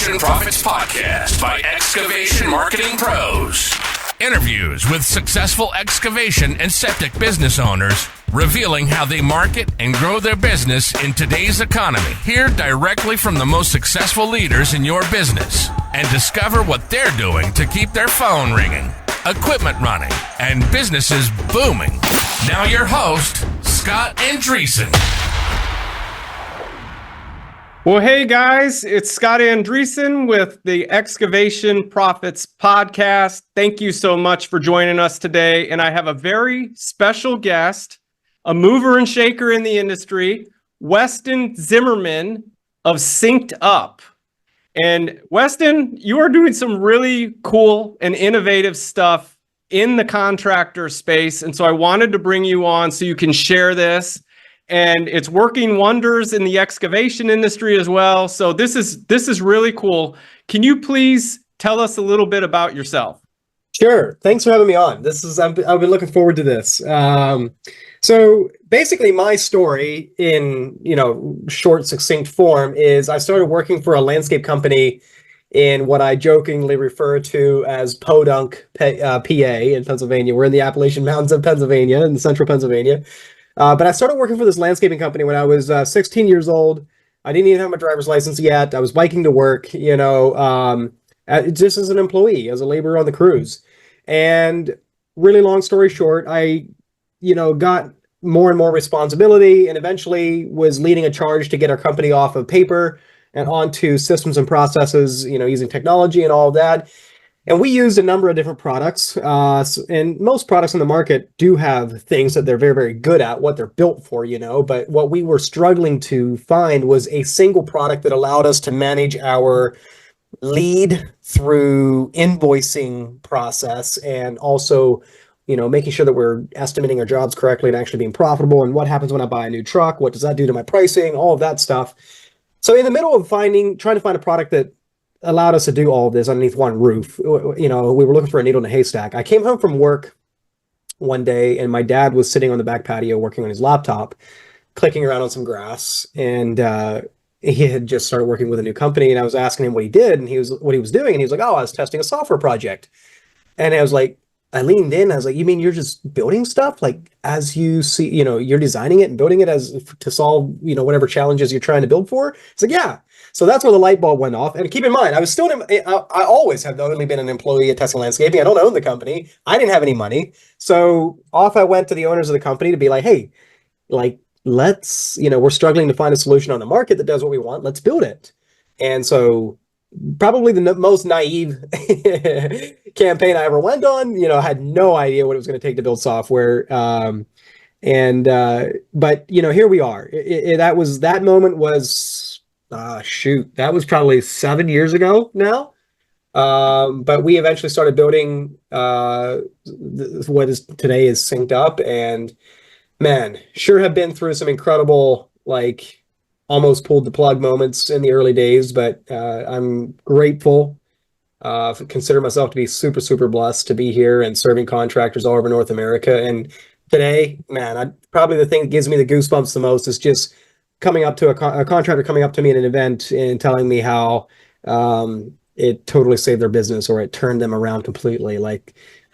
Excavation Profits Podcast by Excavation Marketing Pros. Interviews with successful excavation and septic business owners, revealing how they market and grow their business in today's economy. Hear directly from the most successful leaders in your business and discover what they're doing to keep their phone ringing, equipment running, and businesses booming. Now your host, Scott Andreessen. Well, hey guys, it's Scott Andreessen with the Excavation Profits Podcast. Thank you so much for joining us today. And I have a very special guest, a mover and shaker in the industry, Weston Zimmerman of SynkedUp. And Weston, you are doing some really cool and innovative stuff in the contractor space. And so I wanted to bring you on so you can share this. And it's working wonders in the excavation industry as well. So this is really cool. Can you please tell us a little bit about yourself? Sure. Thanks for having me on. I've been looking forward to this. So basically, my story in short, succinct form is I started working for a landscape company in what I jokingly refer to as Podunk, PA in Pennsylvania. We're in the Appalachian Mountains of Pennsylvania, in central Pennsylvania. But I started working for this landscaping company when I was 16 years old. I didn't even have my driver's license yet. I was biking to work, just as an employee, as a laborer on the crews. And really long story short, I, got more and more responsibility and eventually was leading a charge to get our company off of paper and onto systems and processes, using technology and all of that. And we used a number of different products, and most products on the market do have things that they're very, very good at, what they're built for, but what we were struggling to find was a single product that allowed us to manage our lead through invoicing process and also, making sure that we're estimating our jobs correctly and actually being profitable. And what happens when I buy a new truck? What does that do to my pricing? All of that stuff. So in the middle of trying to find a product that allowed us to do all of this underneath one roof, we were looking for a needle in a haystack. I came home from work one day and my dad was sitting on the back patio working on his laptop, clicking around on some grass. And he had just started working with a new company. And I was asking him what he did and what he was doing. And he was like, oh, I was testing a software project. And I was like, I leaned in. I was like, you mean you're just building stuff? Like as you see, you're designing it and building it to solve, whatever challenges you're trying to build for. It's like, yeah. So that's where the light bulb went off. And keep in mind, I always have only been an employee at Tesla Landscaping. I don't own the company. I didn't have any money. So off I went to the owners of the company to be like, hey, let's, we're struggling to find a solution on the market that does what we want. Let's build it. And so probably the most naive campaign I ever went on, I had no idea what it was going to take to build software. But here we are. That moment was, that was probably 7 years ago now. But we eventually started building what is today is SynkedUp, and man, sure have been through some incredible, almost pulled the plug moments in the early days, but I'm grateful. Consider myself to be super, super blessed to be here and serving contractors all over North America. And today, man, probably the thing that gives me the goosebumps the most is just coming up to a contractor coming up to me at an event and telling me how it totally saved their business or it turned them around completely.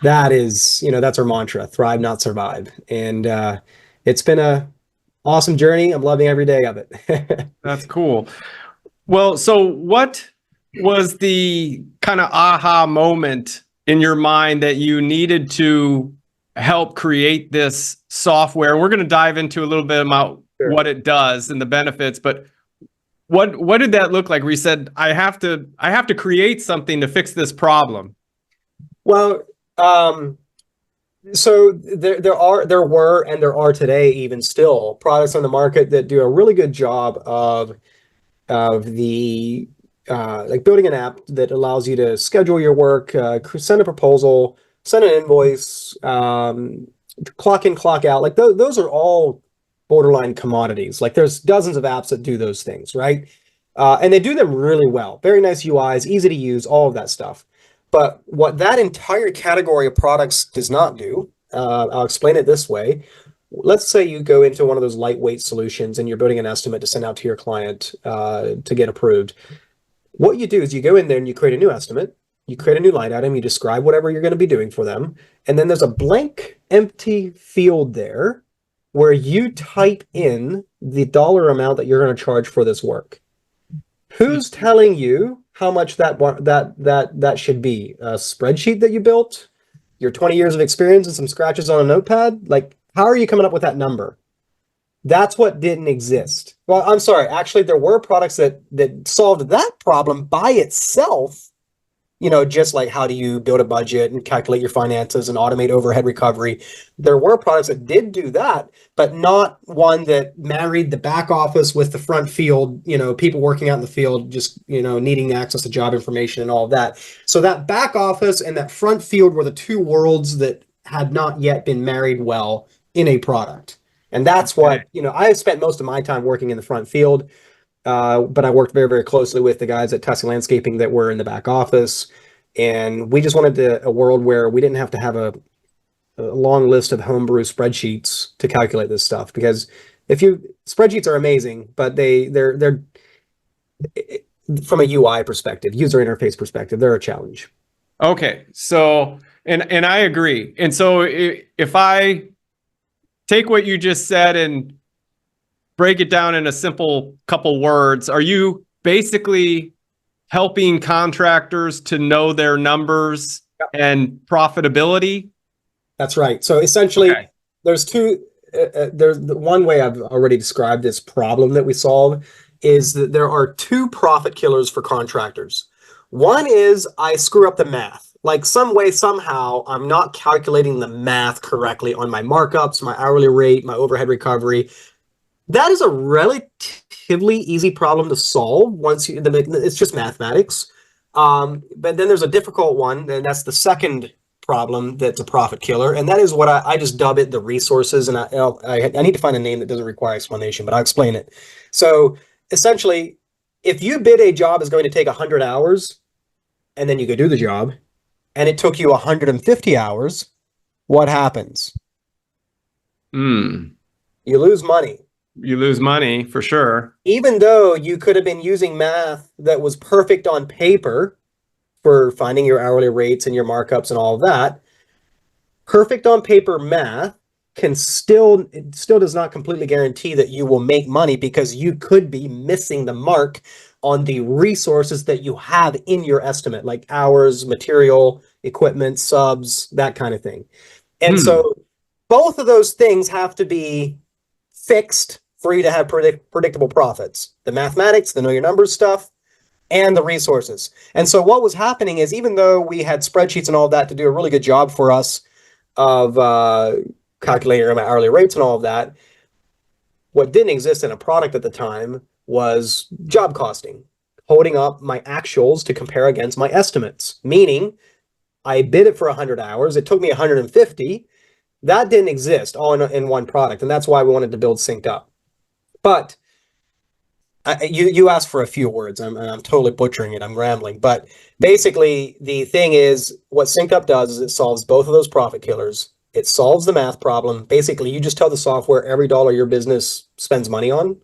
That is, that's our mantra: thrive, not survive. And it's been a awesome journey. I'm loving every day of it. That's cool. Well, so what was the kind of aha moment in your mind that you needed to help create this software? We're going to dive into a little bit about what it does and the benefits, but what did that look like where you said, I have to create something to fix this problem? Well, so there were and there are today even still products on the market that do a really good job of the building an app that allows you to schedule your work, send a proposal, send an invoice, clock in, clock out. Those are all borderline commodities. There's dozens of apps that do those things, right? And they do them really well. Very nice UIs, easy to use, all of that stuff. But what that entire category of products does not do, I'll explain it this way. Let's say you go into one of those lightweight solutions and you're building an estimate to send out to your client to get approved. What you do is you go in there and you create a new estimate, you create a new line item, you describe whatever you're going to be doing for them, and then there's a blank empty field there where you type in the dollar amount that you're going to charge for this work. Who's telling you how much that should be? A spreadsheet that you built? Your 20 years of experience and some scratches on a notepad? Like, how are you coming up with that number? That's what didn't exist. Well, I'm sorry. Actually, there were products that solved that problem by itself. Just like how do you build a budget and calculate your finances and automate overhead recovery. There were products that did do that, but not one that married the back office with the front field, people working out in the field, just, needing access to job information and all of that. So that back office and that front field were the two worlds that had not yet been married well in a product. And that's what, I spent most of my time working in the front field. But I worked very, very closely with the guys at Tussie Landscaping that were in the back office. And we just wanted a world where we didn't have to have a long list of homebrew spreadsheets to calculate this stuff. Because spreadsheets are amazing, but they're from a UI perspective, user interface perspective, they're a challenge. Okay. So, and I agree. And so if I take what you just said and break it down in a simple couple words, are you basically helping contractors to know their numbers and profitability? That's right. So essentially, there's there's the one way I've already described this problem that we solve is that there are two profit killers for contractors. One is I screw up the math. Like some way, somehow, I'm not calculating the math correctly on my markups, my hourly rate, my overhead recovery. That is a relatively easy problem to solve it's just mathematics. But then there's a difficult one, and that's the second problem that's a profit killer. And that is what I just dub it the resources. And I need to find a name that doesn't require explanation, but I'll explain it. So essentially, if you bid a job is going to take 100 hours, and then you go do the job, and it took you 150 hours, what happens? You lose money. You lose money for sure. Even though you could have been using math that was perfect on paper for finding your hourly rates and your markups and all of that, perfect on paper math still does not completely guarantee that you will make money because you could be missing the mark on the resources that you have in your estimate, like hours, material, equipment, subs, that kind of thing. And so both of those things have to be fixed for you to have predictable profits. The mathematics, the know your numbers stuff, and the resources. And so what was happening is even though we had spreadsheets and all that to do a really good job for us of calculating our hourly rates and all of that, what didn't exist in a product at the time was job costing, holding up my actuals to compare against my estimates, meaning I bid it for 100 hours. It took me 150. That didn't exist all in one product. And that's why we wanted to build SynkedUp. But you asked for a few words. I'm totally butchering it. I'm rambling. But basically, the thing is, what SynkedUp does is it solves both of those profit killers. It solves the math problem. Basically, you just tell the software every dollar your business spends money on,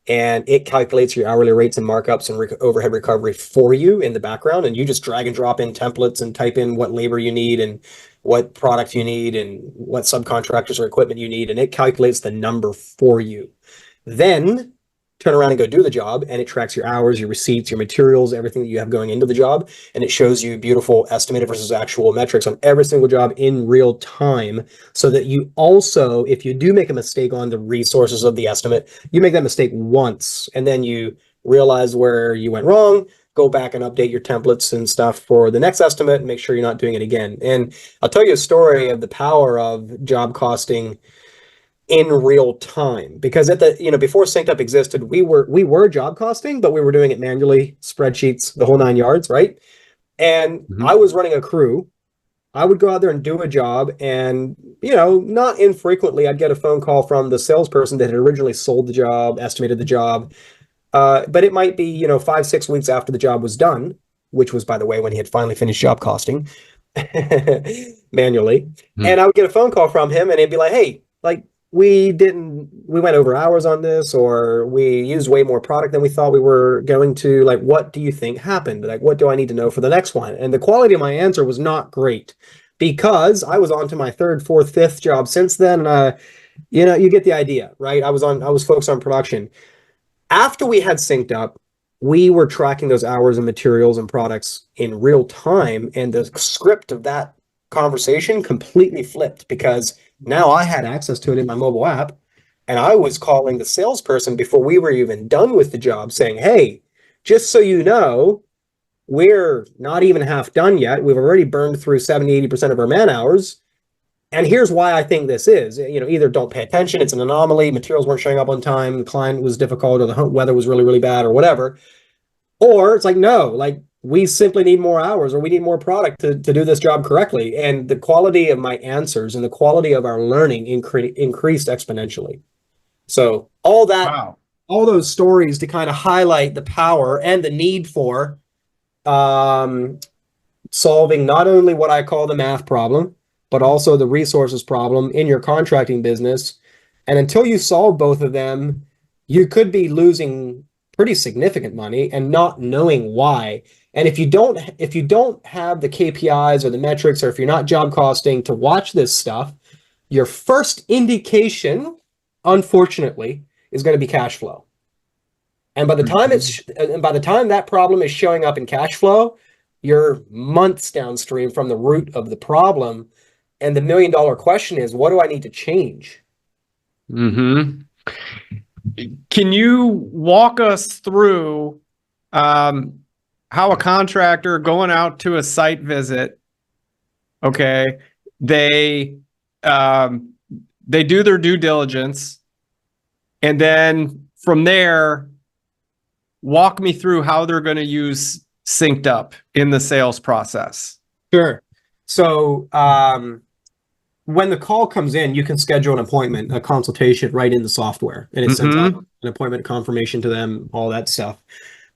and it calculates your hourly rates and markups and overhead recovery for you in the background. And you just drag and drop in templates and type in what labor you need and what product you need and what subcontractors or equipment you need. And it calculates the number for you. Then turn around and go do the job, and it tracks your hours, your receipts, your materials, everything that you have going into the job, and it shows you beautiful estimated versus actual metrics on every single job in real time, so that you also, if you do make a mistake on the resources of the estimate, you make that mistake once, and then you realize where you went wrong, go back and update your templates and stuff for the next estimate and make sure you're not doing it again. And I'll tell you a story of the power of job costing in real time, because before SynkedUp existed, we were job costing, but we were doing it manually, spreadsheets, the whole 9 yards, right? And I was running a crew. I would go out there and do a job, and not infrequently I'd get a phone call from the salesperson that had originally sold the job, estimated the job, but it might be 5-6 weeks after the job was done, which was, by the way, when he had finally finished job costing manually. And I would get a phone call from him, and he'd be like, hey, like, we went over hours on this, or we used way more product than we thought we were going to. Like, what do you think happened? Like, what do I need to know for the next one? And the quality of my answer was not great because I was on to my third, fourth, fifth job since then. You get the idea, right? I was focused on production. After we had synced up, we were tracking those hours and materials and products in real time, and the script of that conversation completely flipped because now I had access to it in my mobile app, and I was calling the salesperson before we were even done with the job saying, hey, just so you know, we're not even half done yet. We've already burned through 70-80% of our man hours. And here's why I think this is. Either don't pay attention, it's an anomaly, materials weren't showing up on time, the client was difficult, or the weather was really, really bad, or whatever. Or it's like, no, like we simply need more hours, or we need more product to do this job correctly. And the quality of my answers and the quality of our learning increased exponentially. So all those stories to kind of highlight the power and the need for solving not only what I call the math problem, but also the resources problem in your contracting business. And until you solve both of them, you could be losing pretty significant money and not knowing why. And if you don't have the KPIs or the metrics, or if you're not job costing to watch this stuff, your first indication, unfortunately, is going to be cash flow. And by the time that problem is showing up in cash flow, you're months downstream from the root of the problem. And the $1 million question is, what do I need to change? Mm-hmm. Can you walk us through how a contractor going out to a site visit, okay, they do their due diligence, and then from there, walk me through how they're going to use SynkedUp in the sales process? Sure. So when the call comes in, you can schedule an appointment, a consultation right in the software, and it sends out an appointment confirmation to them, all that stuff.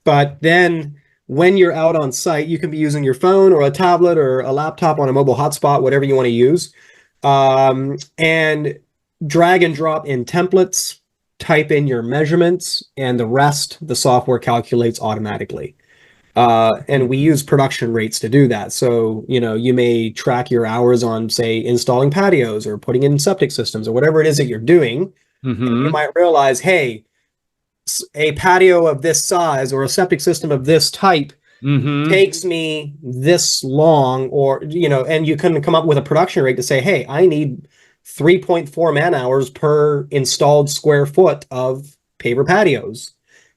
But then when you're out on site, you can be using your phone or a tablet or a laptop on a mobile hotspot, whatever you want to use, and drag and drop in templates, type in your measurements, and the rest the software calculates automatically. And we use production rates to do that. So, you may track your hours on, say, installing patios or putting in septic systems or whatever it is that you're doing. And you might realize, hey, a patio of this size or a septic system of this type takes me this long, or, and you can come up with a production rate to say, hey, I need 3.4 man hours per installed square foot of paver patios.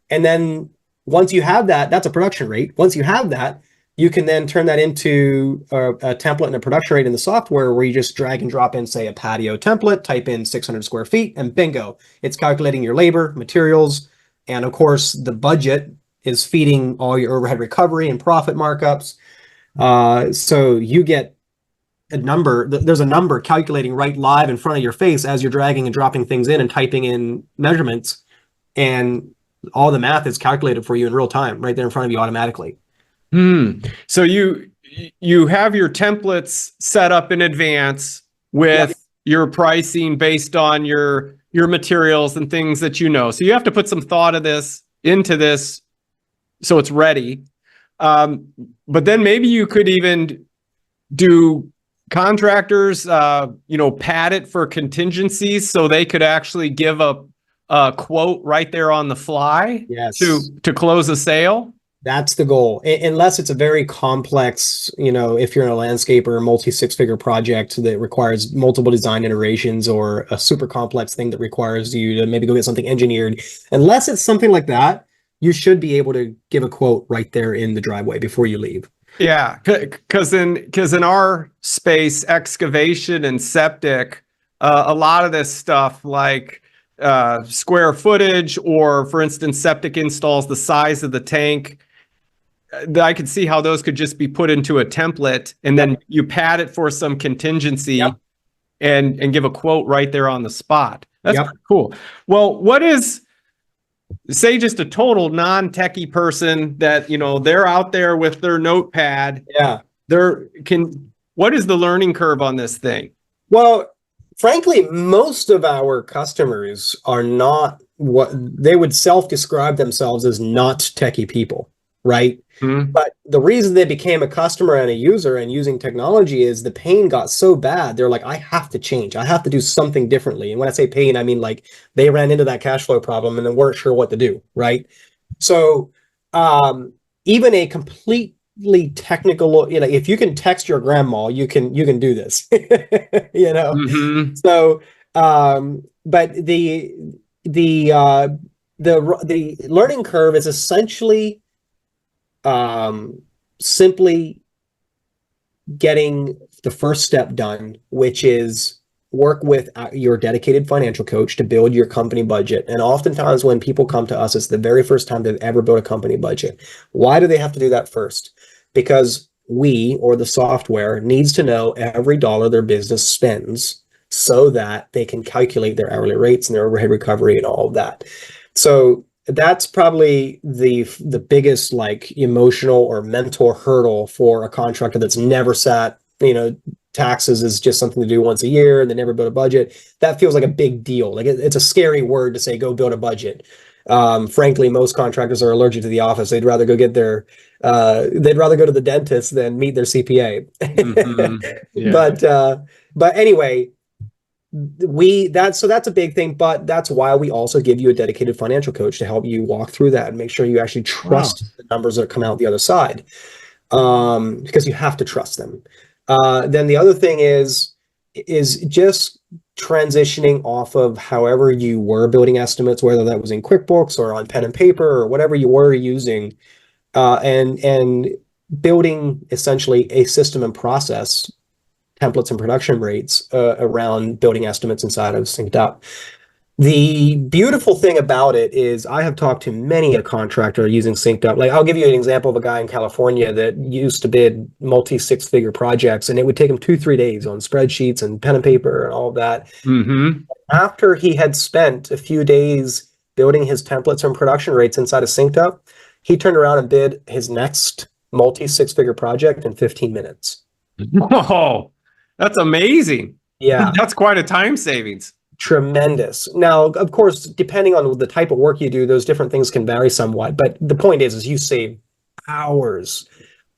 And then once you have that, that's a production rate. Once you have that, you can then turn that into a template and a production rate in the software where you just drag and drop in, say, a patio template, type in 600 square feet, and bingo, it's calculating your labor, materials, and of course, the budget is feeding all your overhead recovery and profit markups. So you get a number, there's a number calculating right live in front of your face as you're dragging and dropping things in and typing in measurements, and all the math is calculated for you in real time, right there in front of you automatically. So you have your templates set up in advance with your pricing based on your materials and things that you know. So you have to put some thought into this so it's ready. But then maybe you could even do contractors, pad it for contingencies so they could actually give a quote right there on the fly to close a sale. That's the goal. Unless it's a very complex, if you're in a landscaper, multi-six-figure project that requires multiple design iterations, or a super complex thing that requires you to maybe go get something engineered. Unless it's something like that, you should be able to give a quote right there in the driveway before you leave. Yeah, because in our space, excavation and septic, a lot of this stuff like square footage, or for instance, septic installs, the size of the tank, I could see how those could just be put into a template, and then you pad it for some contingency and give a quote right there on the spot. That's pretty cool. Well, what is, say, just a total non-techie person that, they're out there with their notepad. Yeah. What is the learning curve on this thing? Well, Frankly, most of our customers are not what they would self-describe themselves as not techie people, right? Hmm. But the reason they became a customer and a user and using technology is the pain got so bad. They're like, I have to change. I have to do something differently. And when I say pain, I mean like they ran into that cash flow problem and they weren't sure what to do, right? So even a completely technical, if you can text your grandma, you can do this, Hmm. So, but the uh, the learning curve is essentially simply getting the first step done, which is work with your dedicated financial coach to build your company budget. And oftentimes when people come to us, it's the very first time they've ever built a company budget. Why do they have to do that first? Because we, or the software, needs to know every dollar their business spends so that they can calculate their hourly rates and their overhead recovery and all of that. So that's probably the biggest like emotional or mental hurdle for a contractor that's never sat, taxes is just something to do once a year and they never build a budget. That feels like a big deal. Like it's a scary word to say, go build a budget. Frankly, most contractors are allergic to the office. They'd rather go they'd rather go to the dentist than meet their CPA. Hmm. Yeah. But anyway, that's a big thing, but that's why we also give you a dedicated financial coach to help you walk through that and make sure you actually Wow. trust the numbers that come out the other side, because you have to trust them. Then the other thing is just transitioning off of however you were building estimates, whether that was in QuickBooks or on pen and paper or whatever you were using, and building essentially a system and process, templates and production rates around building estimates inside of SynkedUp. The beautiful thing about it is I have talked to many a contractor using SynkedUp. Like I'll give you an example of a guy in California that used to bid multi six-figure projects, and it would take him 2-3 days on spreadsheets and pen and paper and all of that. Hmm. After he had spent a few days building his templates and production rates inside of SynkedUp, he turned around and bid his next multi six-figure project in 15 minutes. Whoa, that's amazing. Yeah. That's quite a time savings. Tremendous. Now, of course, depending on the type of work you do, those different things can vary somewhat. But the point is you save hours.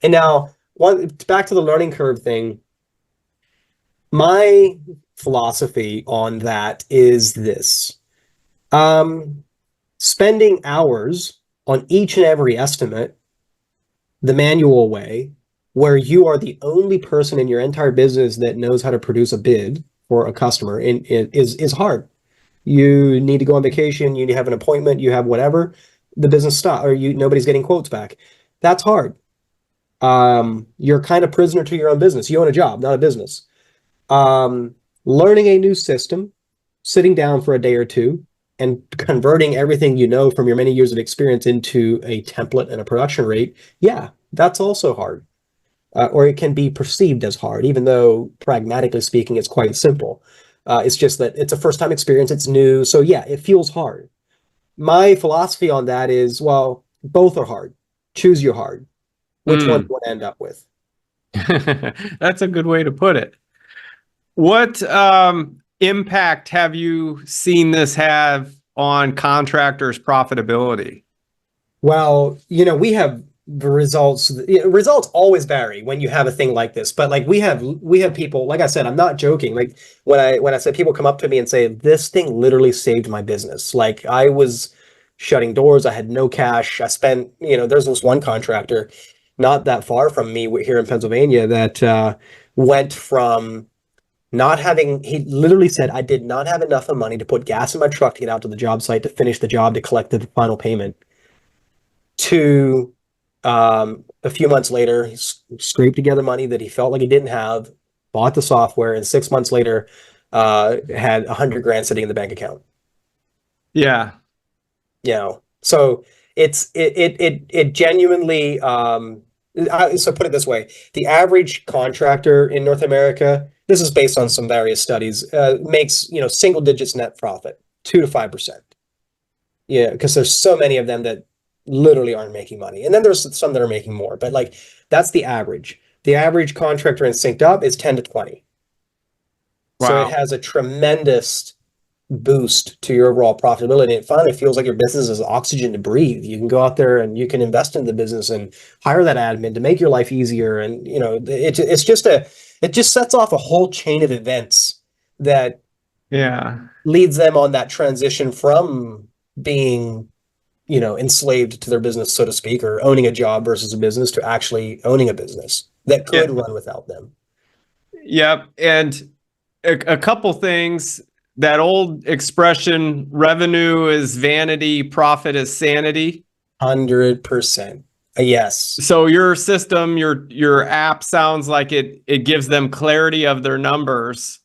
And now, back to the learning curve thing. My philosophy on that is this: spending hours on each and every estimate the manual way, where you are the only person in your entire business that knows how to produce a bid for a customer, is hard. You need to go on vacation, you need to have an appointment, you have whatever, the business stop, or nobody's getting quotes back. That's hard. You're kind of prisoner to your own business. You own a job, not a business. Learning a new system, sitting down for a day or two, and converting everything you know from your many years of experience into a template and a production rate, yeah, that's also hard. Or it can be perceived as hard, even though pragmatically speaking, it's quite simple. It's just that it's a first time experience, it's new. So yeah, it feels hard. My philosophy on that is, well, both are hard. Choose your hard. Which one do Mm. you want to end up with? That's a good way to put it. What impact have you seen this have on contractors' profitability? Well, we have the results. Results always vary when you have a thing like this, but like we have people, like I said, I'm not joking. Like when I said people come up to me and say, this thing literally saved my business. Like I was shutting doors, I had no cash. I spent, there's this one contractor not that far from me here in Pennsylvania that went from not having, he literally said, I did not have enough of money to put gas in my truck to get out to the job site to finish the job to collect the final payment, to a few months later, he scraped together money that he felt like he didn't have, bought the software, and 6 months later, had 100 grand sitting in the bank account. Yeah. So it genuinely. So put it this way: the average contractor in North America, this is based on some various studies, makes single digits net profit, 2 to 5%. Yeah, because there's so many of them that literally aren't making money. And then there's some that are making more, but like that's the average. The average contractor in SynkedUp is 10 to 20. So it Wow. has a tremendous boost to your overall profitability. It finally feels like your business is oxygen to breathe. You can go out there and you can invest in the business and hire that admin to make your life easier. And it just sets off a whole chain of events that Yeah. leads them on that transition from being, enslaved to their business, so to speak, or owning a job versus a business to actually owning a business that could Yeah. run without them. Yep. And a couple things. That old expression, revenue is vanity, profit is sanity. 100%. Yes. So your system, your app sounds like it gives them clarity of their numbers,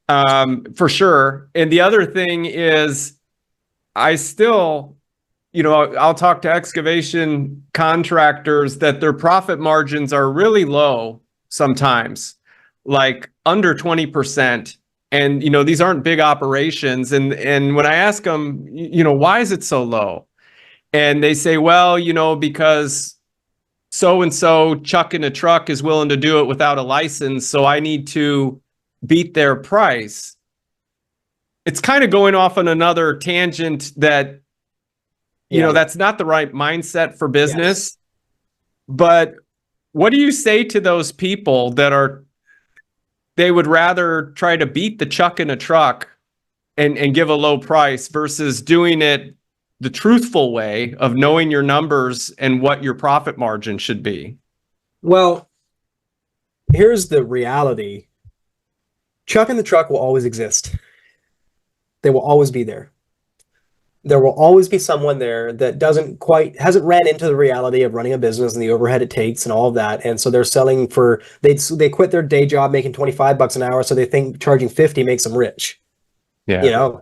for sure. And the other thing is, I still, I'll talk to excavation contractors that their profit margins are really low sometimes, like under 20%. And these aren't big operations. And when I ask them, why is it so low? And they say, well, because so and so Chuck in a truck is willing to do it without a license, so I need to beat their price. It's kind of going off on another tangent that that's not the right mindset for business. Yes. But what do you say to those people that they would rather try to beat the Chuck in a truck and give a low price versus doing it the truthful way of knowing your numbers and what your profit margin should be? Well, here's the reality. Chuck in the truck will always exist. They will always be there. There will always be someone there that hasn't ran into the reality of running a business and the overhead it takes and all of that. And so they're selling they quit their day job making $25 an hour. So they think charging 50 makes them rich. Yeah.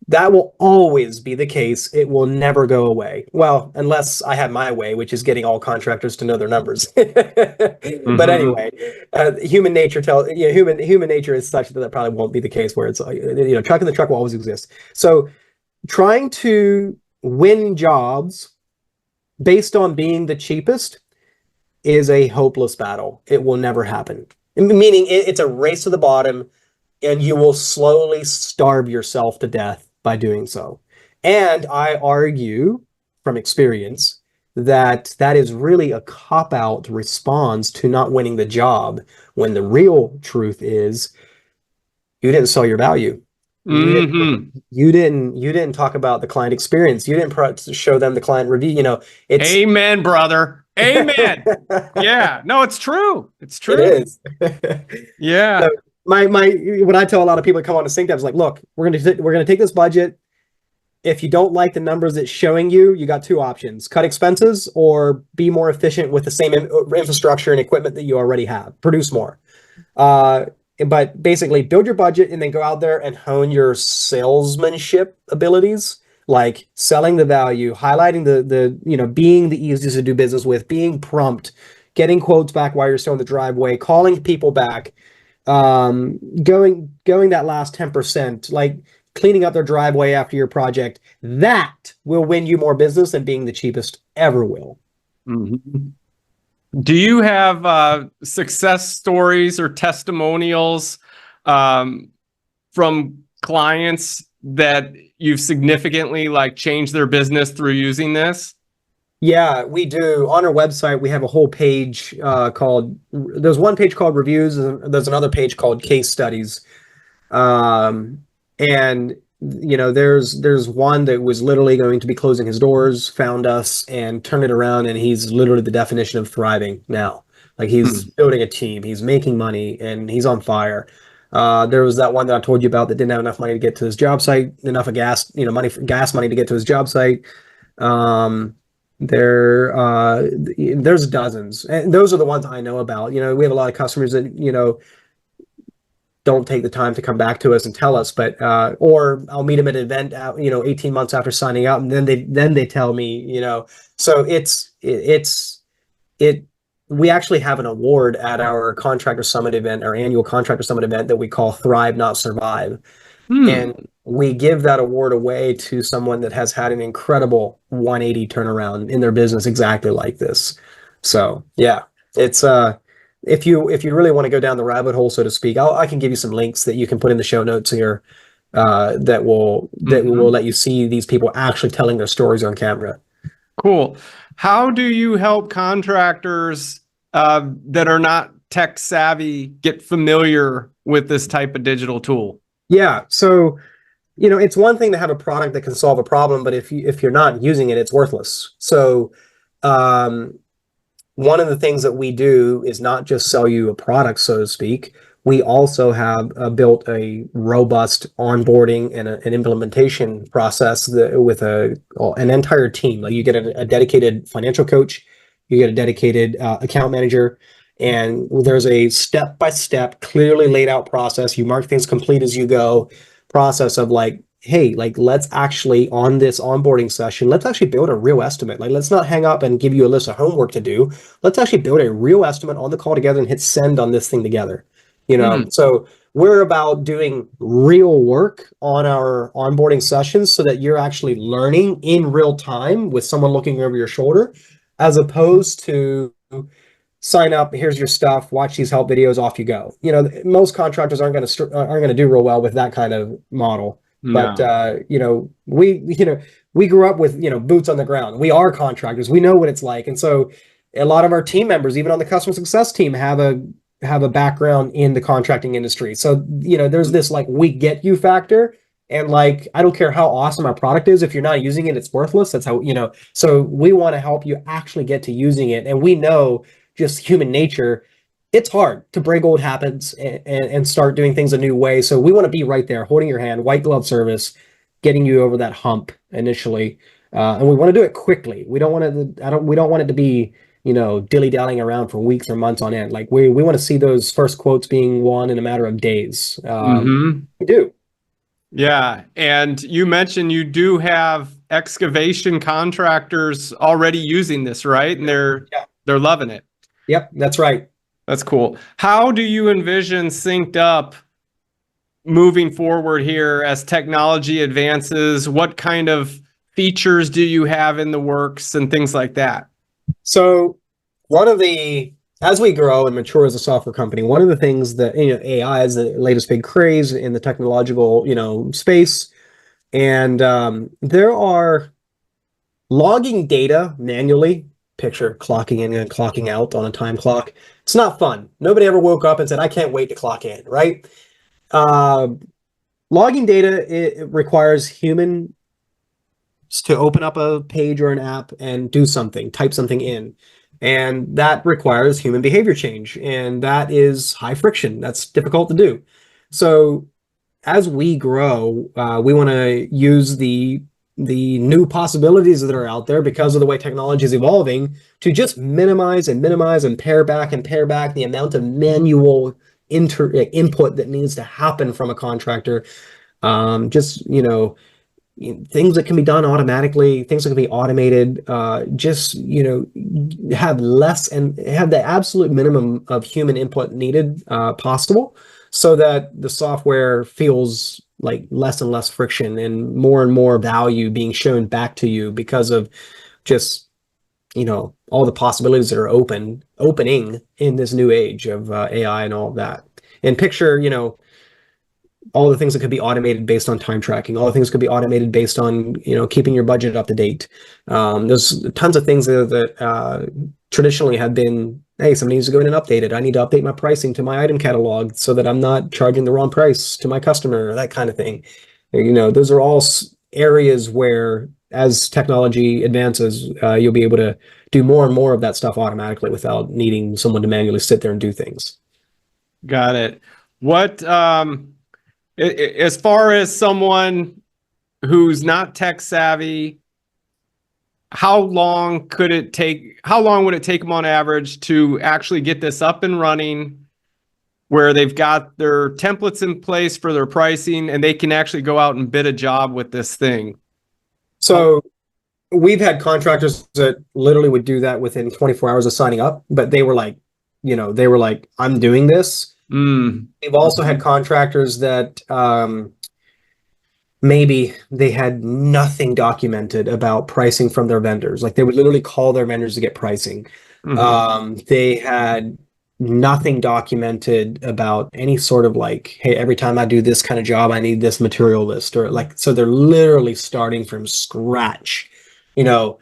That will always be the case. It will never go away. Well, unless I have my way, which is getting all contractors to know their numbers. But anyway, human nature human nature is such that probably won't be the case where it's Chuck in the truck will always exist. So trying to win jobs based on being the cheapest is a hopeless battle. It will never happen. Meaning it's a race to the bottom, and you will slowly starve yourself to death by doing so. And I argue from experience that is really a cop-out response to not winning the job, when the real truth is you didn't sell your value. You didn't talk about the client experience. You didn't show them the client review. It's amen, brother. Amen. Yeah. No, it's true. It's true. It is. Yeah. So when I tell a lot of people to come on to SynkedUp, it's like, look, we're gonna take this budget. If you don't like the numbers it's showing you, you got two options: cut expenses or be more efficient with the same infrastructure and equipment that you already have. Produce more. But basically build your budget and then go out there and hone your salesmanship abilities, like selling the value, highlighting the being the easiest to do business with, being prompt, getting quotes back while you're still in the driveway, calling people back, going that last 10%, like cleaning up their driveway after your project. That will win you more business than being the cheapest ever will. Mm-hmm. Do you have success stories or testimonials from clients that you've significantly changed their business through using this? Yeah, we do. On our website, we have a whole page there's one page called reviews, and there's another page called case studies. And there's one that was literally going to be closing his doors, found us and turned it around, and he's literally the definition of thriving now. Like, he's building a team, he's making money, and he's on fire. There was that one that I told you about that didn't have enough money to get to his job site, enough of gas money to get to his job site. There's dozens, and those are the ones I know about. We have a lot of customers that don't take the time to come back to us and tell us, but or I'll meet them at an event 18 months after signing up, and then they tell me. So we actually have an award at our Contractor Summit event, our annual Contractor Summit event, that we call Thrive Not Survive. And we give that award away to someone that has had an incredible 180 turnaround in their business exactly like this. So yeah, it's if you really want to go down the rabbit hole, so to speak, I can give you some links that you can put in the show notes here, that will let you see these people actually telling their stories on camera. Cool. How do you help contractors that are not tech savvy get familiar with this type of digital tool? Yeah, so it's one thing to have a product that can solve a problem, but if you're not using it, it's worthless. So one of the things that we do is not just sell you a product, so to speak. We also have built a robust onboarding and an implementation process with an entire team. Like you get a dedicated financial coach, you get a dedicated account manager, and there's a step-by-step, clearly laid out process. You mark things complete as you go, process of like, hey, like let's actually on this onboarding session, let's actually build a real estimate. Like let's not hang up and give you a list of homework to do. Let's actually build a real estimate on the call together and hit send on this thing together. So we're about doing real work on our onboarding sessions so that you're actually learning in real time with someone looking over your shoulder, as opposed to sign up, here's your stuff, watch these help videos, off you go. Most contractors aren't going to do real well with that kind of model. No. But we grew up with boots on the ground. We are contractors. We know what it's like, and so a lot of our team members, even on the customer success team, have a background in the contracting industry. So there's this like we get you factor, and like I don't care how awesome our product is, if you're not using it, it's worthless. That's how So we want to help you actually get to using it, and we know just human nature. It's hard to break old habits and start doing things a new way. So we want to be right there, holding your hand, white glove service, getting you over that hump initially, and we want to do it quickly. We don't want it to be dilly-dallying around for weeks or months on end. Like we want to see those first quotes being won in a matter of days. We do. Yeah, and you mentioned you do have excavation contractors already using this, right? And they're loving it. Yep, that's right. That's cool. How do you envision SynkedUp moving forward here as technology advances? What kind of features do you have in the works and things like that? So as we grow and mature as a software company, one of the things that AI is the latest big craze in the technological space, and there are logging data manually. Picture clocking in and clocking out on a time clock. It's not fun. Nobody ever woke up and said, I can't wait to clock in, right? Logging data, it requires humans to open up a page or an app and do something, type something in. And that requires human behavior change. And that is high friction. That's difficult to do. So as we grow, we want to use the new possibilities that are out there because of the way technology is evolving to just minimize and pare back the amount of manual input that needs to happen from a contractor. Things that can be done automatically, things that can be automated, have less and have the absolute minimum of human input needed possible, so that the software feels like less and less friction and more value being shown back to you because of just all the possibilities that are opening in this new age of AI and all of that. And picture all the things that could be automated based on time tracking, all the things could be automated based on keeping your budget up to date. There's tons of things that traditionally have been, hey, somebody needs to go in and update it. I need to update my pricing to my item catalog so that I'm not charging the wrong price to my customer, that kind of thing. Those are all areas where, as technology advances, you'll be able to do more and more of that stuff automatically without needing someone to manually sit there and do things. Got it. What, as far as someone who's not tech savvy, how long would it take them on average to actually get this up and running, where they've got their templates in place for their pricing and they can actually go out and bid a job with this thing? So we've had contractors that literally would do that within 24 hours of signing up, but they were like, I'm doing this. We've also had contractors that maybe they had nothing documented about pricing from their vendors. Like they would literally call their vendors to get pricing. They had nothing documented about any sort of like, hey, every time I do this kind of job, I need this material list, or like, so they're literally starting from scratch, you know.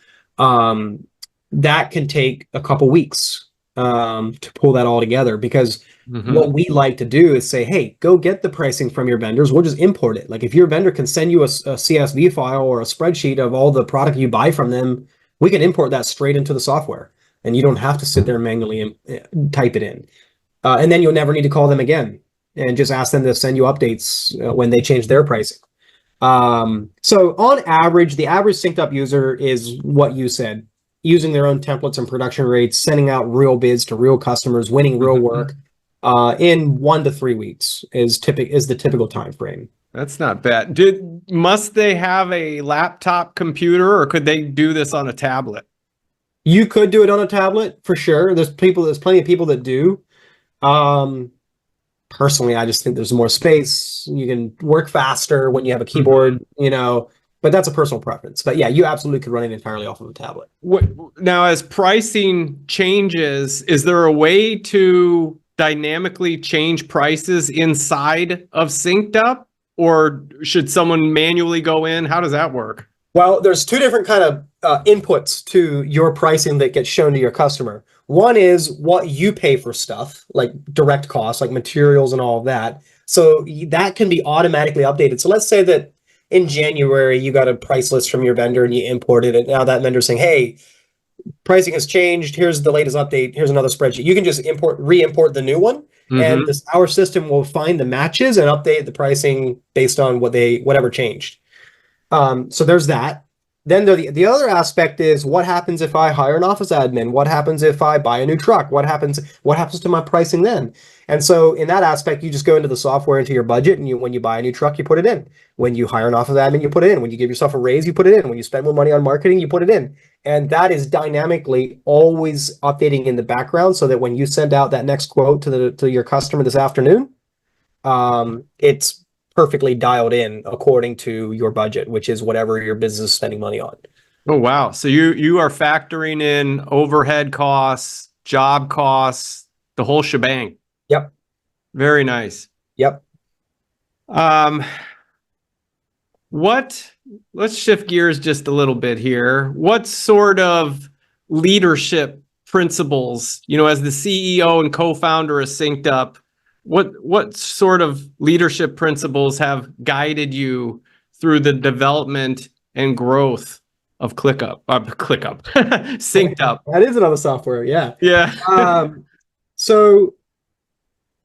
That can take a couple weeks to pull that all together, because what we like to do is say, hey, go get the pricing from your vendors. We'll just import it. Like if your vendor can send you a CSV file or a spreadsheet of all the product you buy from them, we can import that straight into the software, and you don't have to sit there and manually type it in. And then you'll never need to call them again and just ask them to send you updates when they change their pricing. So on average, the average SynkedUp user is what you said, using their own templates and production rates, sending out real bids to real customers, winning real work in 1 to 3 weeks is the typical time frame. That's not bad. Must they have a laptop computer, or could they do this on a tablet? You could do it on a tablet for sure. There's plenty of people that do. Personally, I just think there's more space. You can work faster when you have a keyboard, you know, but that's a personal preference. But yeah, you absolutely could run it entirely off of a tablet. Now, as pricing changes, is there a way to dynamically change prices inside of SynkedUp, or should someone manually go in? How does that work? Well, there's two different kind of inputs to your pricing that gets shown to your customer. One is what you pay for stuff, like direct costs, like materials and all of that. So that can be automatically updated. So let's say that in January, you got a price list from your vendor and you imported it. Now that vendor's saying, hey, pricing has changed. Here's the latest update. Here's another spreadsheet. You can just re-import the new one, and our system will find the matches and update the pricing based on whatever changed. So there's that. Then the other aspect is what happens if I hire an office admin? What happens if I buy a new truck? What happens to my pricing then? And so in that aspect, you just go into the software, into your budget, and when you buy a new truck, you put it in. When you hire an office admin, you put it in. When you give yourself a raise, you put it in. When you spend more money on marketing, you put it in. And that is dynamically always updating in the background, so that when you send out that next quote to your customer this afternoon, it's perfectly dialed in according to your budget, which is whatever your business is spending money on. Oh, wow. So you are factoring in overhead costs, job costs, the whole shebang. Yep. Very nice. Yep. Let's shift gears just a little bit here. What sort of leadership principles, as the CEO and co-founder of SynkedUp, what sort of leadership principles have guided you through the development and growth of SynkedUp? That is another software. Yeah. Yeah. So,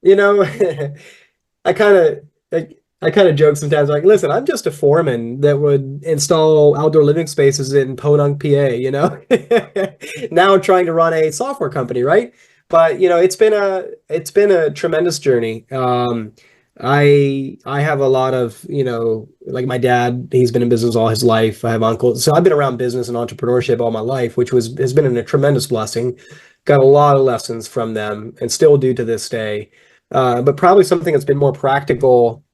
I kind of joke sometimes, like, listen, I'm just a foreman that would install outdoor living spaces in Podunk, PA, now trying to run a software company, right? But it's been a tremendous journey. I have a lot of, like my dad, he's been in business all his life. I have uncles. So I've been around business and entrepreneurship all my life, which has been a tremendous blessing. Got a lot of lessons from them and still do to this day. But probably something that's been more practical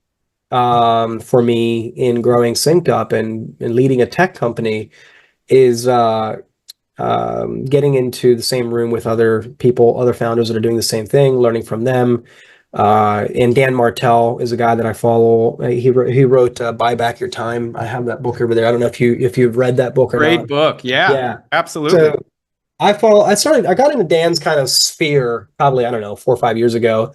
for me in growing SynkedUp and leading a tech company is getting into the same room with other people, other founders that are doing the same thing, learning from them. And Dan Martell is a guy that I follow. He wrote Buy Back Your Time. I have that book over there. I don't know if you've read that book or not. Great book. Yeah, absolutely. So I got into Dan's kind of sphere probably, I don't know, 4 or 5 years ago.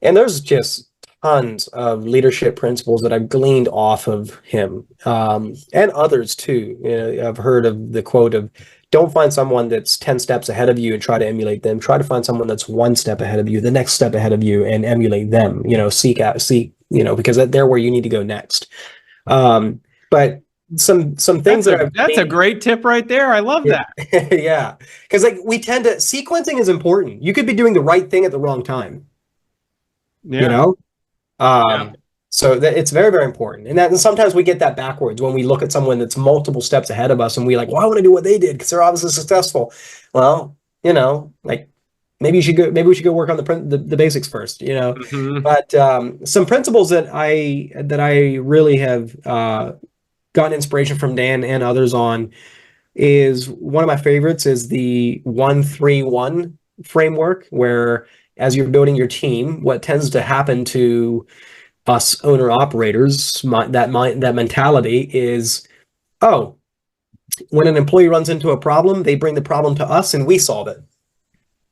And there's just tons of leadership principles that I've gleaned off of him, and others too. I've heard of the quote of, don't find someone that's 10 steps ahead of you and try to emulate them. Try to find someone that's 1 step ahead of you, the next step ahead of you, and emulate them. Seek, because they're where you need to go next. But some things that's a great tip right there. I love that. Yeah. Because we tend to, sequencing is important. You could be doing the right thing at the wrong time. Yeah. So that it's very, very important. And sometimes we get that backwards when we look at someone that's multiple steps ahead of us and we like, well, I want to do what they did because they're obviously successful. Well, like maybe we should go work on the basics first, But some principles that I really have gotten inspiration from Dan and others on is, one of my favorites is the 1-3-1 framework, where as you're building your team, what tends to happen to us owner operators, that mentality is, oh, when an employee runs into a problem, they bring the problem to us and we solve it.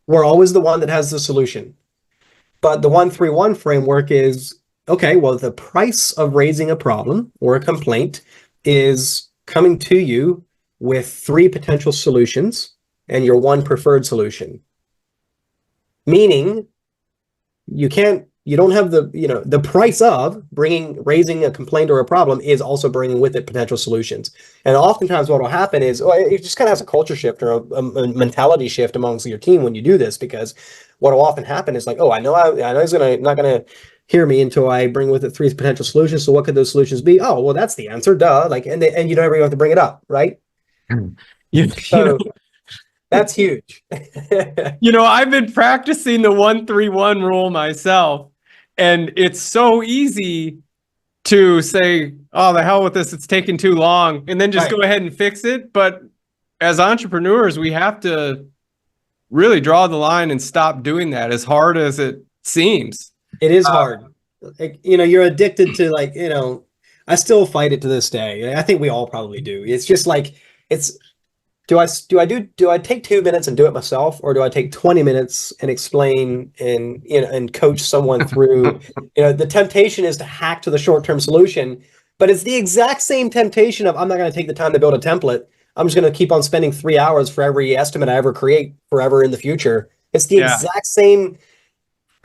We're always the one that has the solution. But the 131 framework is, okay, well, the price of raising a problem or a complaint is coming to you with 3 potential solutions and your 1 preferred solution. Meaning you don't have the price of raising a complaint or a problem is also bringing with it potential solutions. And oftentimes what will happen is, it just kind of has a culture shift or a mentality shift amongst your team when you do this, because what will often happen is like, oh, I know he's not gonna hear me until I bring with it 3 potential solutions. So what could those solutions be? Oh, well, that's the answer, duh. Like, and you don't ever have to bring it up, right? So that's huge. I've been practicing the 131 rule myself, and it's so easy to say, oh, the hell with this, it's taking too long, and then just go ahead and fix it. But as entrepreneurs, we have to really draw the line and stop doing that, as hard as it seems. It is hard. Like, you're addicted to I still fight it to this day. I think we all probably do. It's just like, do I take 2 minutes and do it myself, or do I take 20 minutes and explain and coach someone through? The temptation is to hack to the short-term solution, but it's the exact same temptation of, I'm not going to take the time to build a template. I'm just going to keep on spending 3 hours for every estimate I ever create forever in the future. It's the exact same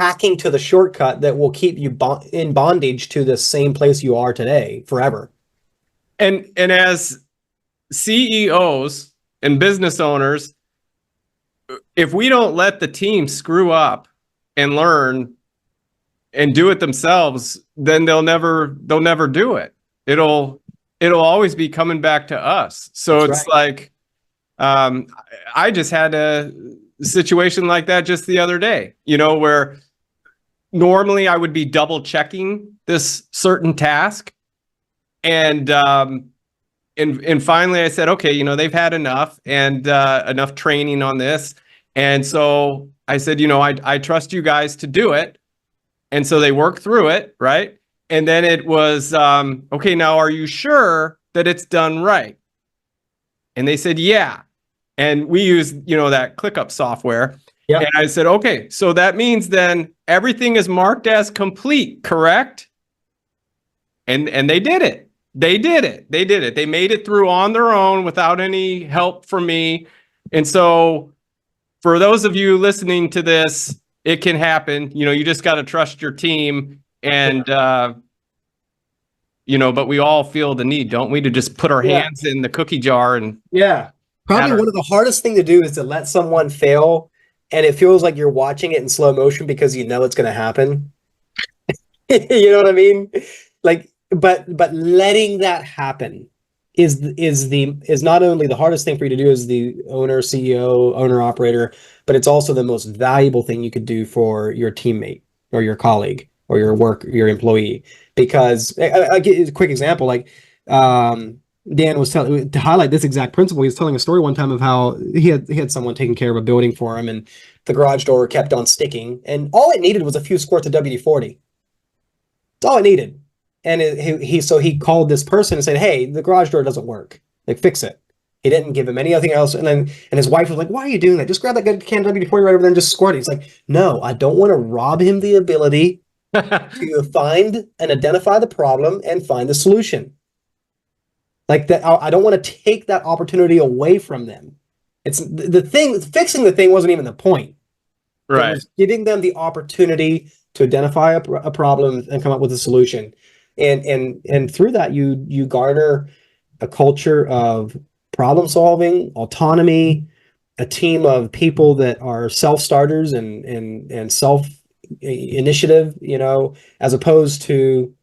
hacking to the shortcut that will keep you in bondage to the same place you are today forever. And as CEOs and business owners, if we don't let the team screw up and learn and do it themselves, then they'll never do it. It'll always be coming back to us. So that's like, I just had a situation like that just the other day, where normally I would be double checking this certain task. And finally I said, okay, they've had enough and enough training on this. And so I said, I trust you guys to do it. And so they worked through it, right? And then it was, okay, now are you sure that it's done right? And they said, yeah. And we use, that ClickUp software. Yep. And I said, okay, so that means then everything is marked as complete, correct? And they did it. They did it. They made it through on their own without any help from me. And so for those of you listening to this, it can happen. You just got to trust your team. And, but we all feel the need, don't we, to just put our hands in the cookie jar and. Yeah. Probably one of the hardest thing to do is to let someone fail, and it feels like you're watching it in slow motion because you know it's going to happen. You know what I mean? Like, but letting that happen is not only the hardest thing for you to do as the owner, CEO, owner operator, but it's also the most valuable thing you could do for your teammate or your colleague or your employee. Because I'll give you a quick example. Like, Dan was telling, to highlight this exact principle, he was telling a story one time of how he had someone taking care of a building for him, and the garage door kept on sticking, and all it needed was a few squirts of WD-40. That's all it needed. And so he called this person and said, hey, the garage door doesn't work. Like, fix it. He didn't give him anything else. And his wife was like, why are you doing that? Just grab that good can of WD-40 right over there and just squirt it. He's like, no, I don't want to rob him the ability to find and identify the problem and find the solution. Like that, I don't want to take that opportunity away from them. It's the thing. Fixing the thing wasn't even the point. Right. It was giving them the opportunity to identify a problem and come up with a solution. And through that, you garner a culture of problem solving, autonomy, a team of people that are self-starters and self initiative. As opposed to,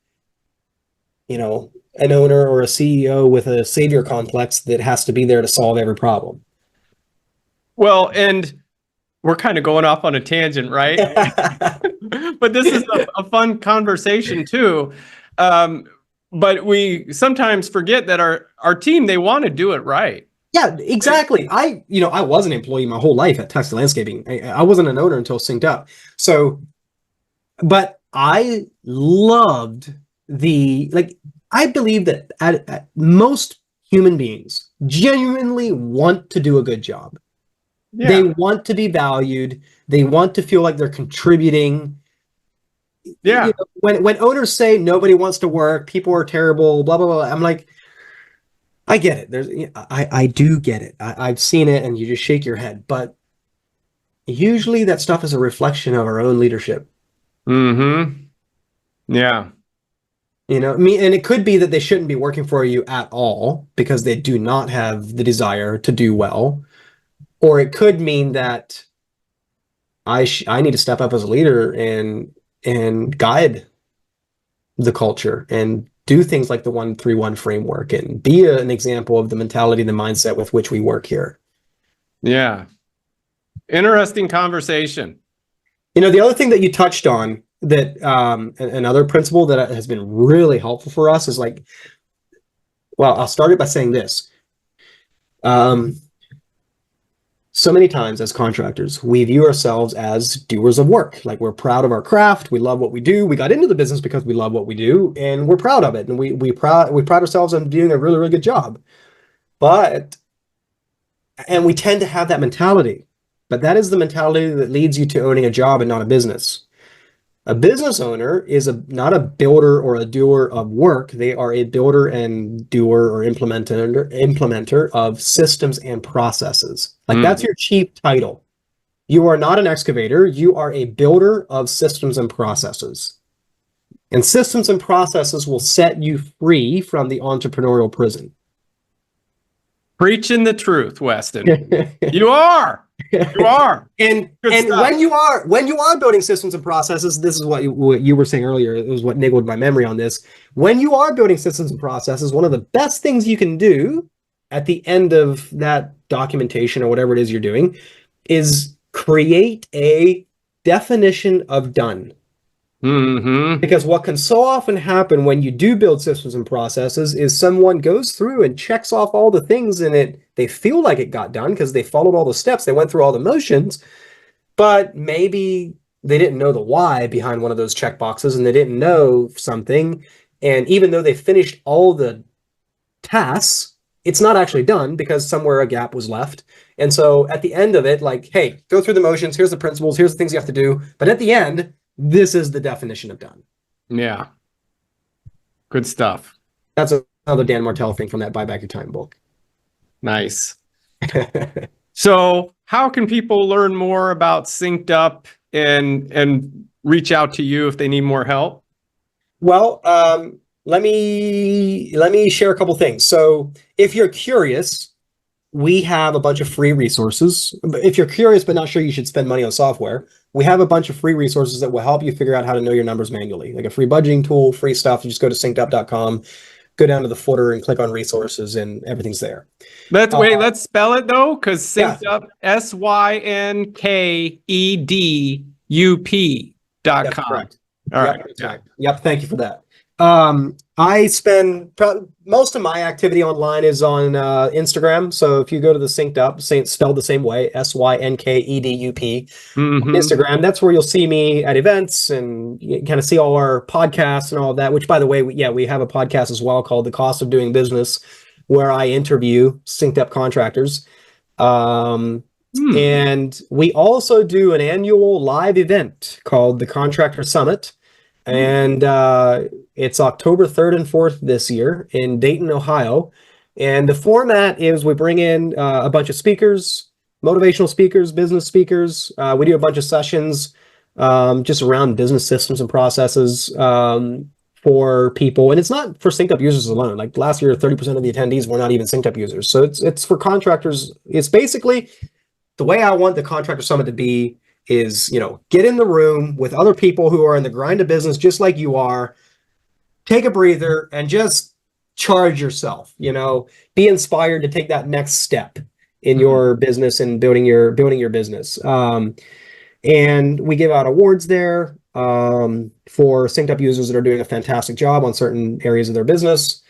an owner or a CEO with a savior complex that has to be there to solve every problem. Well, and we're kind of going off on a tangent, right? But this is a fun conversation too. But we sometimes forget that our team, they want to do it right. Yeah, exactly. I was an employee my whole life at Texas Landscaping. I wasn't an owner until SynkedUp. So, but I loved I believe that at most human beings genuinely want to do a good job. They Yeah. want to be valued. They want to feel like they're contributing. Yeah. When owners say nobody wants to work, people are terrible, blah blah blah. I'm like, I get it. I do get it. I've seen it, and you just shake your head. But usually, that stuff is a reflection of our own leadership. Mm-hmm. Yeah. I mean, and it could be that they shouldn't be working for you at all because they do not have the desire to do well, or it could mean that I need to step up as a leader and guide the culture and do things like the 1-3-1 framework and be an example of the mentality and the mindset with which we work here. Yeah. Interesting conversation. The other thing that you touched on that another principle that has been really helpful for us is I'll start it by saying this. So many times as contractors, we view ourselves as doers of work. Like, we're proud of our craft. We love what we do. We got into the business because we love what we do, and we're proud of it. And we pride ourselves on doing a really, really good job. And we tend to have that mentality. But that is the mentality that leads you to owning a job and not a business. A business owner is not a builder or a doer of work. They are a builder and doer or implementer of systems and processes. That's your chief title. You are not an excavator. You are a builder of systems and processes. And systems and processes will set you free from the entrepreneurial prison. Preaching the truth, Weston. You are. You are. And when you are building systems and processes, this is what you were saying earlier. It was what niggled my memory on this. When you are building systems and processes, one of the best things you can do at the end of that documentation or whatever it is you're doing is create a definition of done. Mm-hmm. Because what can so often happen when you do build systems and processes is someone goes through and checks off all the things in it. They feel like it got done because they followed all the steps. They went through all the motions, but maybe they didn't know the why behind one of those checkboxes and they didn't know something. And even though they finished all the tasks, it's not actually done because somewhere a gap was left. And so at the end of it, hey, go through the motions. Here's the principles. Here's the things you have to do. But at the end, this is the definition of done. Yeah. Good stuff. That's another Dan Martell thing from that Buy Back Your Time book. Nice. So how can people learn more about SynkedUp and reach out to you if they need more help? Well, let me share a couple things. So if you're curious, we have a bunch of free resources. If you're curious but not sure you should spend money on software, we have a bunch of free resources that will help you figure out how to know your numbers manually, like a free budgeting tool, free stuff. You just go to synkedup.com, go down to the footer and click on resources, and everything's there. Let's spell it though, because SynkedUp, SynkedUp.com. Correct. All right. That's right. Yep. Thank you for that. I spend most of my activity online is on Instagram. So if you go to the SynkedUp, spelled the same way, SynkedUp, Instagram, that's where you'll see me at events and you kind of see all our podcasts and all of that, which, by the way, we have a podcast as well called The Cost of Doing Business, where I interview SynkedUp contractors. And we also do an annual live event called the Contractor Summit. And it's October 3rd and 4th this year in Dayton, Ohio. And the format is we bring in a bunch of speakers, motivational speakers, business speakers. We do a bunch of sessions just around business systems and processes for people. And it's not for SynkedUp users alone. Like last year, 30% of the attendees were not even SynkedUp users. So it's for contractors. It's basically the way I want the Contractor Summit to be is, get in the room with other people who are in the grind of business just like you are, take a breather and just charge yourself, be inspired to take that next step in your business and building your business. And we give out awards there for SynkedUp users that are doing a fantastic job on certain areas of their business.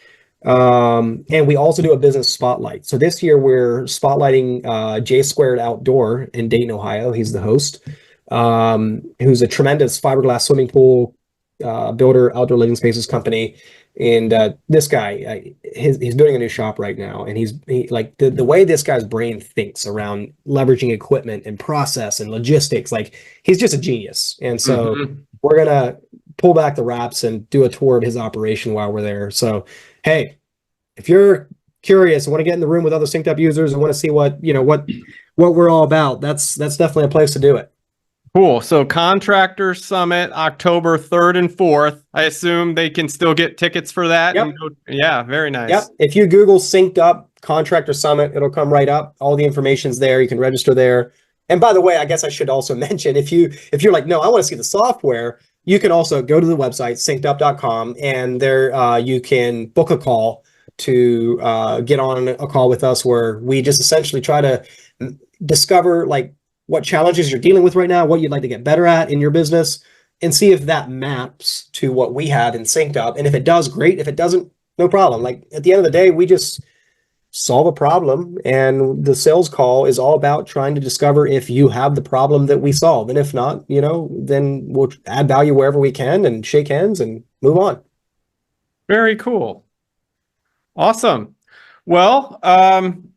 And we also do a business spotlight. So this year we're spotlighting J Squared Outdoor in Dayton, Ohio. He's the host, who's a tremendous fiberglass swimming pool builder, outdoor living spaces company. And this guy, he's building a new shop right now, and he like the way this guy's brain thinks around leveraging equipment and process and logistics, like he's just a genius. And so we're gonna pull back the wraps and do a tour of his operation while we're there. So, hey, if you're curious and want to get in the room with other SynkedUp users and want to see what we're all about, that's definitely a place to do it. Cool. So Contractors Summit, October 3rd and 4th. I assume they can still get tickets for that. Yep. Yeah, very nice. Yep. If you Google SynkedUp Contractor Summit, it'll come right up. All the information's there. You can register there. And by the way, I guess I should also mention, if you're like, no, I want to see the software, you can also go to the website, synkedup.com, and there you can book a call to get on a call with us, where we just essentially try to discover like what challenges you're dealing with right now, what you'd like to get better at in your business, and see if that maps to what we have in SynkedUp. And if it does, great. If it doesn't, no problem. Like at the end of the day, we just solve a problem, and the sales call is all about trying to discover if you have the problem that we solve. And if not, then we'll add value wherever we can and shake hands and move on. Very cool. Awesome. Well,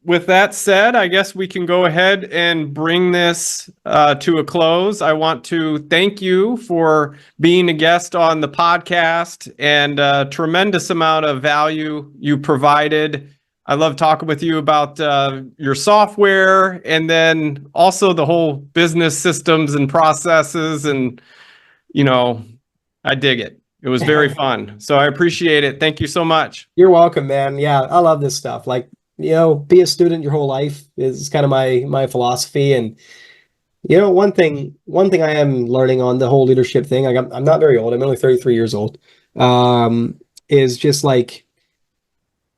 with that said, I guess we can go ahead and bring this to a close. I want to thank you for being a guest on the podcast, and a tremendous amount of value you provided. I love talking with you about your software, and then also the whole business systems and processes. And, I dig it. It was very fun. So I appreciate it. Thank you so much. You're welcome, man. Yeah, I love this stuff. Like, be a student your whole life is kind of my philosophy. And, one thing I am learning on the whole leadership thing, like I'm not very old. I'm only 33 years old. Is just like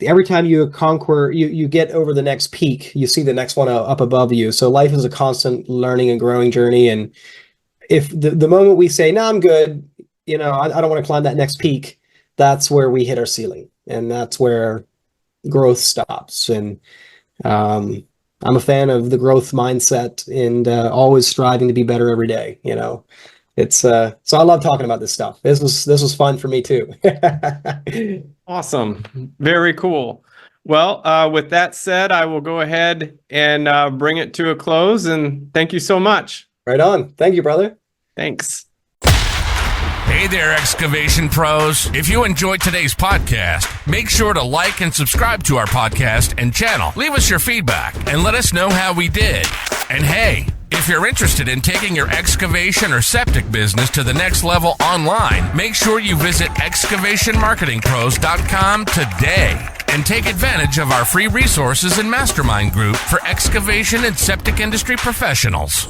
every time you conquer, you get over the next peak, you see the next one up above you. So life is a constant learning and growing journey. And if the moment we say, no, I'm good, I don't want to climb that next peak, that's where we hit our ceiling, and that's where growth stops. And I'm a fan of the growth mindset and always striving to be better every day. It's so I love talking about this stuff. This was fun for me too. Awesome. Very cool. Well, with that said, I will go ahead and bring it to a close, and thank you so much. Right on. Thank you, brother. Thanks. Hey there, excavation pros. If you enjoyed today's podcast, make sure to like and subscribe to our podcast and channel. Leave us your feedback and let us know how we did. And hey, if you're interested in taking your excavation or septic business to the next level online, make sure you visit excavationmarketingpros.com today and take advantage of our free resources and mastermind group for excavation and septic industry professionals.